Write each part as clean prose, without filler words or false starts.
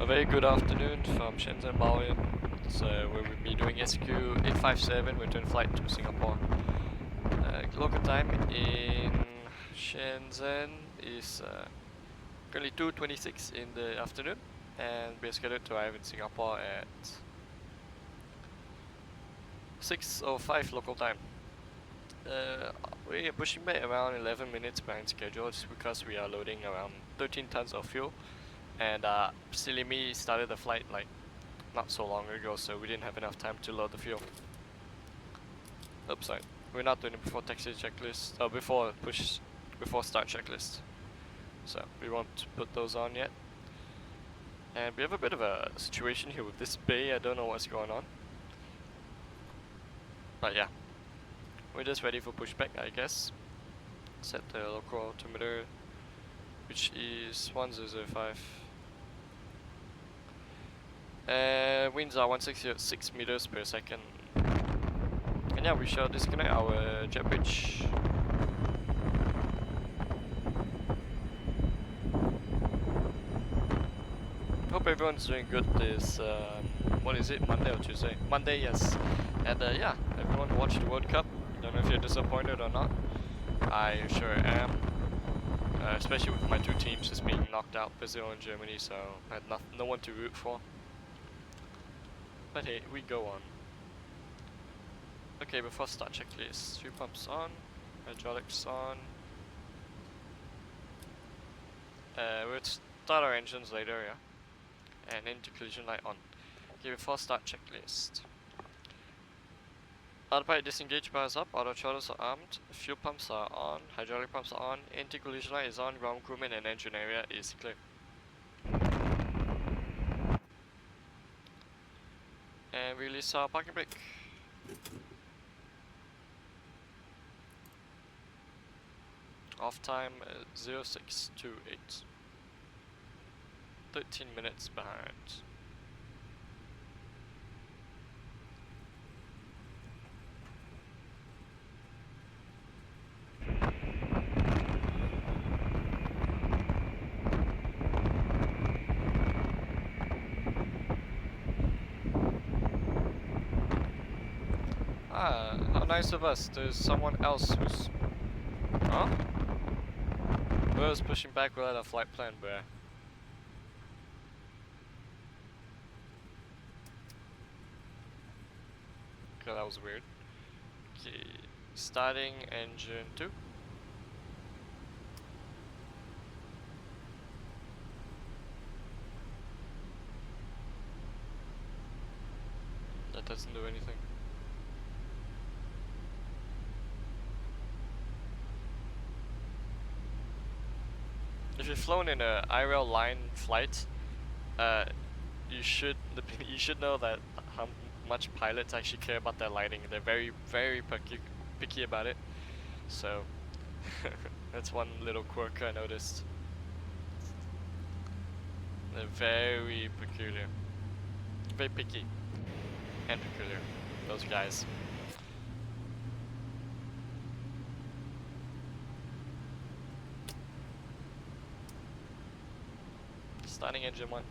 A very good afternoon from Shenzhen, Boeing. So we will be doing SQ857. We're doing flight to Singapore. Local time in Shenzhen is currently 2:26 in the afternoon, and we're scheduled to arrive in Singapore at 6:05 local time. We're pushing back around 11 minutes behind schedule just because we are loading around 13 tons of fuel. And silly me started the flight like not so long ago, so we didn't have enough time to load the fuel. Oops, sorry. We're not doing it before taxi checklist, before start checklist. So we won't put those on yet. And we have a bit of a situation here with this bay. I don't know what's going on. But yeah, we're just ready for pushback, I guess. Set the local altimeter, which is 1005. Winds are 166 meters per second. And yeah, we shall disconnect our jet bridge. Hope everyone's doing good this, what is it, Monday or Tuesday? Monday, yes. And yeah, everyone watched the World Cup. Don't know if you're disappointed or not. I sure am. Especially with my two teams just being knocked out, Brazil and Germany, so I had no one to root for. But hey, we go on. Okay, before start checklist, fuel pumps on, hydraulics on. We'll start our engines later, yeah. And into collision light on. Okay, before start checklist. Autopilot disengage bars up, auto throttles are armed, fuel pumps are on, hydraulic pumps are on, anti-collision light is on, ground crewman and engine area is clear. And release our parking brake. Off time 0628. 13 minutes behind. How nice of us. There's someone else who's... Huh? Who's pushing back without a flight plan, bruh? Okay, that was weird. Okay, starting engine 2. That doesn't do anything. If you've flown in a IRL line flight, you should know that how much pilots actually care about their lighting. They're very, very picky about it. So that's one little quirk I noticed. They're very peculiar, very picky and peculiar. Those guys. Starting engine 1.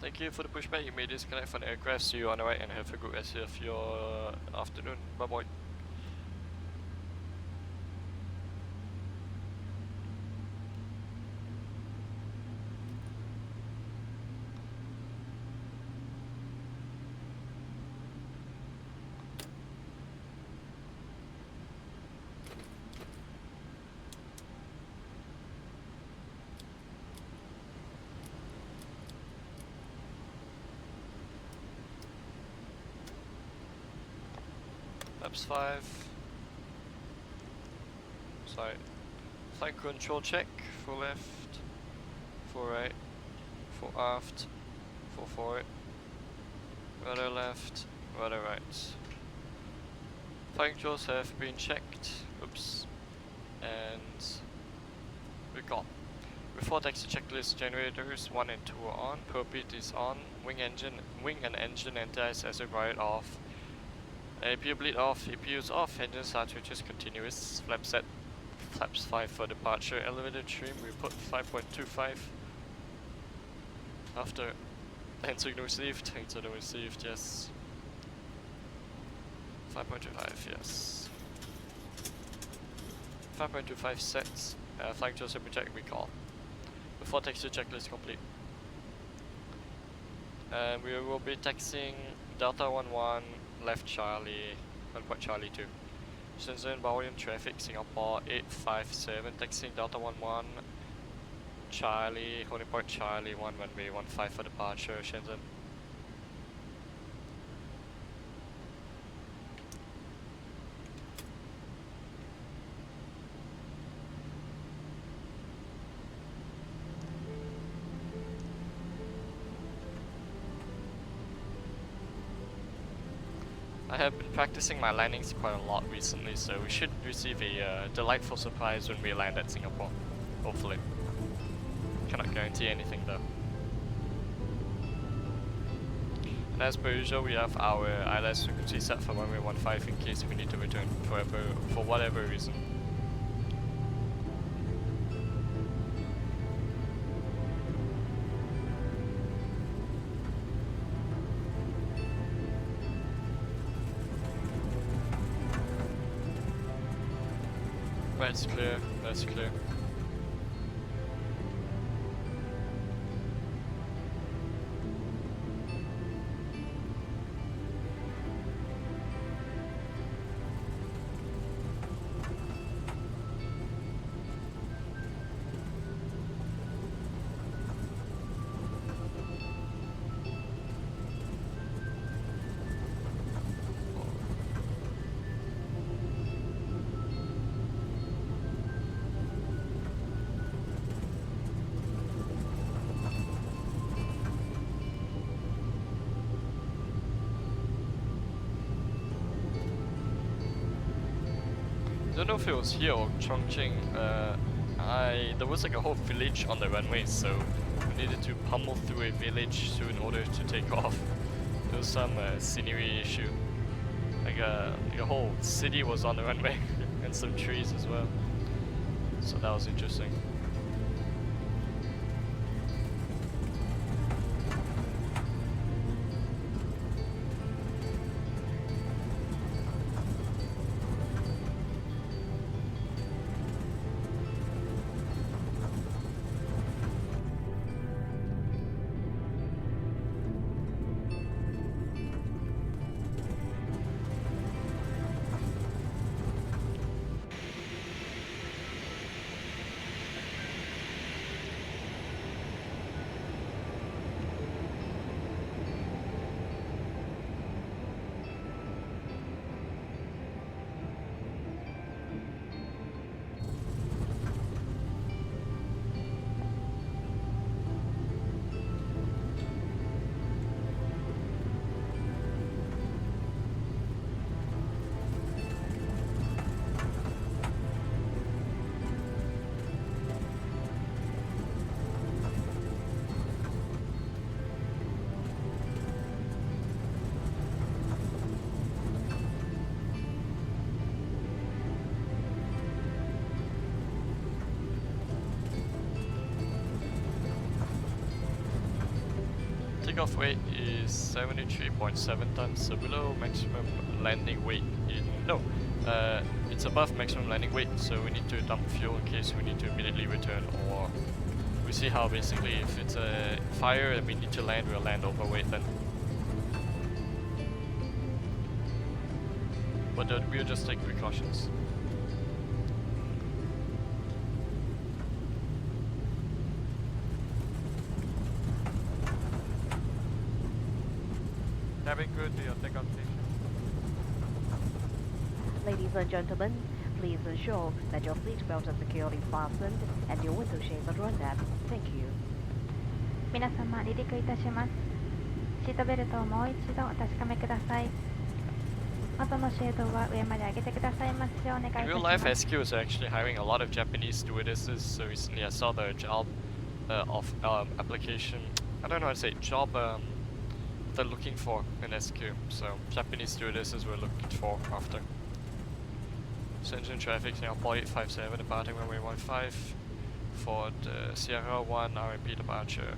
Thank you for the pushback. You may disconnect from the aircraft. See you on the right and have a good rest of your afternoon. Bye bye. Laps 5. Sorry. Flight control check. 4 left, 4 right, 4 aft, 4 forward, rudder left, rudder right. Flight controls have been checked. Oops. and recall. Before taxi checklist, generators 1 and 2 are on, cockpit is on, wing and engine anti-assessor wired off, APU bleed off, EPU is off, engine start switches continuous, flap set, flaps 5 for departure, elevator trim, we put 5.25 after hand signal received, yes. 5.25, yes. 5.25 sets, flying to subject recall. Before taxi checklist complete. We will be taxiing Delta 11, left Charlie, 1 Charlie 2. Shenzhen Boeing traffic, Singapore 857, taxiing Delta 11, Charlie, holding point Charlie, 1 runway 15 for departure, Shenzhen. I have been practicing my landings quite a lot recently, so we should receive a delightful surprise when we land at Singapore. Hopefully. Cannot guarantee anything though. And as per usual, we have our ILS frequency set for runway 15 in case we need to return for whatever reason. That's clear, that's clear. I don't know if it was here or Chongqing. There was like a whole village on the runway, so we needed to pummel through a village in order to take off. There was some scenery issue. Like a whole city was on the runway and some trees as well. So that was interesting. Takeoff weight is 73.7 tons, so below maximum landing weight. It's above maximum landing weight, so we need to dump fuel in case we need to immediately return, or we see how basically if it's a fire and we need to land, we'll land overweight then. But we'll just take precautions. Cabin crew to your takeoff station. Ladies and gentlemen, please ensure that your seat belt is securely fastened and your window shades are drawn up. Thank you. 皆様離陸いたします。シートベルトをもう一度お確かめください。お窓のシェードは上まで上げてくださいますようお願いいた In し real ま life, す。 SQ is actually hiring a lot of Japanese stewardesses. So recently, I saw the job of application. I don't know how to say job they're looking for in SQ. So Japanese stewardesses were looking for after. Shenzhen traffic Singapore 857 departing runway 15 for the Sierra 1 RMP departure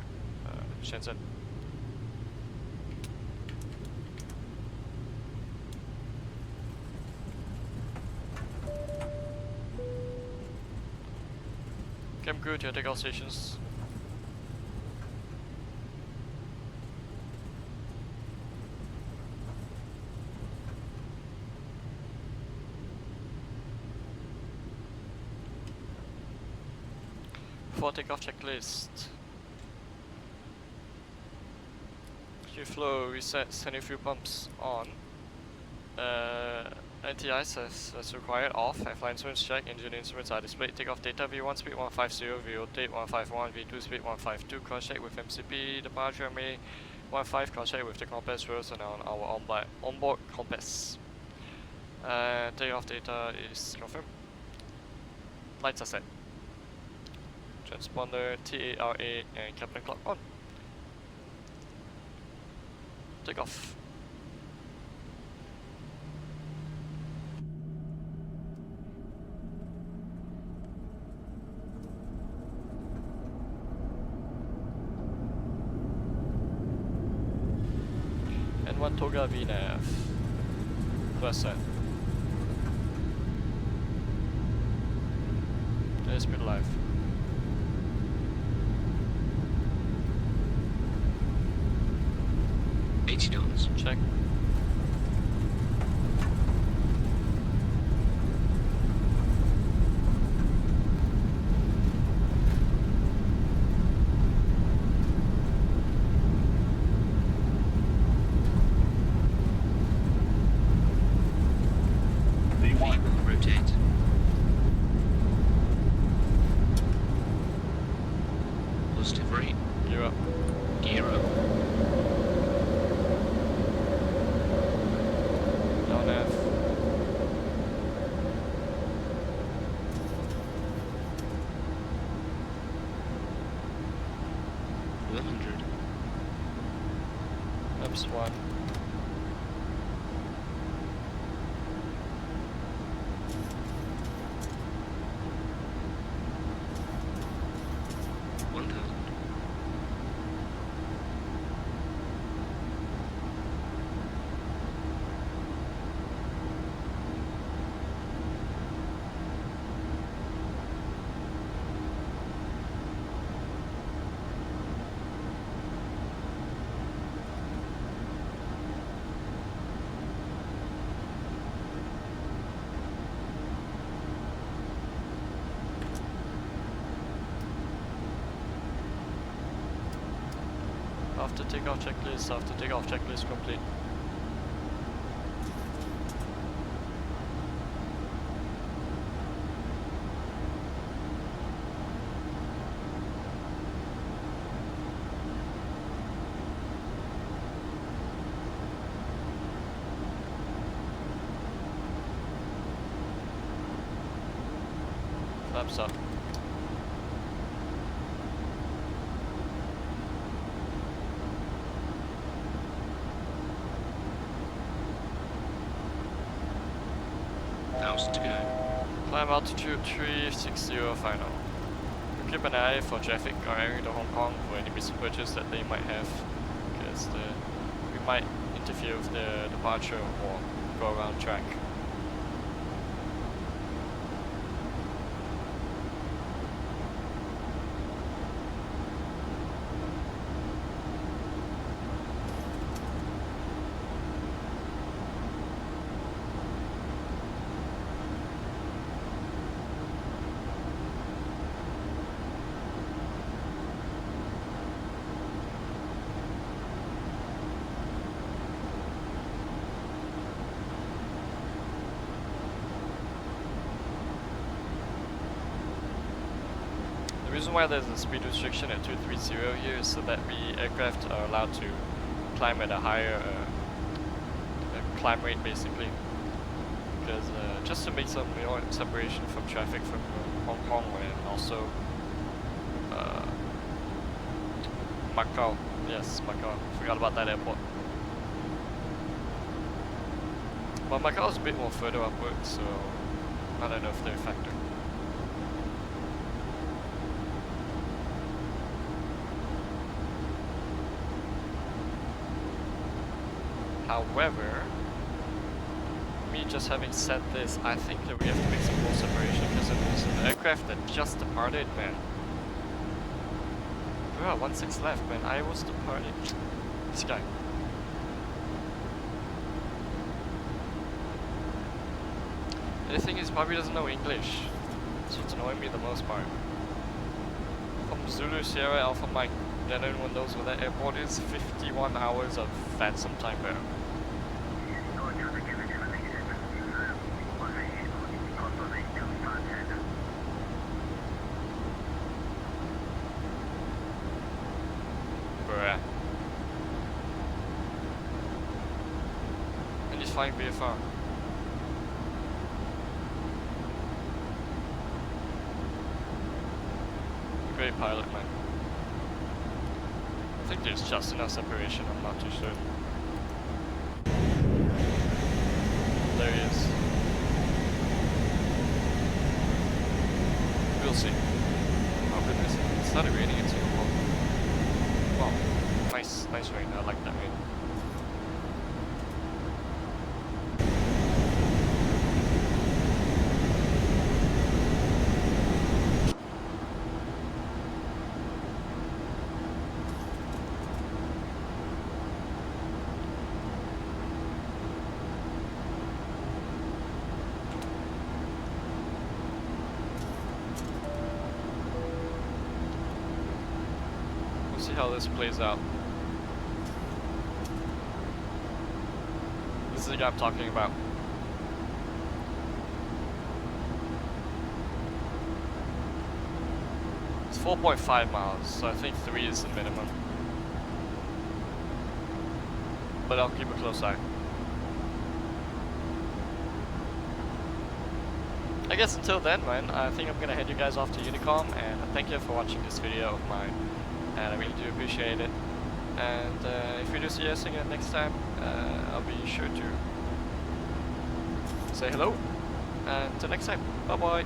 Shenzhen. Cam crew to your takeoff stations. For takeoff checklist. Fuel flow reset, sending fuel pumps on. Anti-ice as required off. Flight instruments check, engine instruments are displayed. Takeoff data V1 speed 150, V08 151, V2 speed 152. Cross check with MCP. Departure May 15. Cross check with the compass rose and on our onboard compass. Takeoff data is confirmed. Lights are set. Transponder, TARA and Captain clock on. Take off. And one Toga VNAV. Plus set. Speed alive. $80. Check. V1 rotate. Positive rate. Gear up. Gear up. Down F. Ups 1. After takeoff checklist complete. Flaps up. To go. Climb altitude 360 final. Keep an eye for traffic arriving to Hong Kong for any missing purchase that they might have, because we might interfere with the departure or go around track. The reason why there's a speed restriction at 230 here is so that the aircraft are allowed to climb at a higher climb rate, basically. because just to make some separation from traffic from Hong Kong and also Macau. Yes, Macau. Forgot about that airport. But Macau is a bit more further upwards, so I don't know if they're a factor. However, me just having said this, I think that we have to make some more separation because there's an aircraft that just departed, man. Bro, 1-6 left, man. I was departed. This guy. The thing is, probably doesn't know English. So it's annoying me the most part. From Zulu Sierra Alpha Mike. Then anyone knows where that airport is. 51 hours of Vatsim time there. Bruh. And he's flying VFR. Great pilot, man. I think there's just enough separation, I'm not too sure. There he is. We'll see. Oh goodness, it started raining in Singapore. Wow, nice rain, I like that rain. See how this plays out. This is the guy I'm talking about. It's 4.5 miles, so I think 3 is the minimum. But I'll keep a close eye. I guess until then, man, I think I'm gonna head you guys off to Unicom, and thank you for watching this video of mine. And I really do appreciate it. And if we do see us again next time, I'll be sure to say hello. And until next time, bye bye.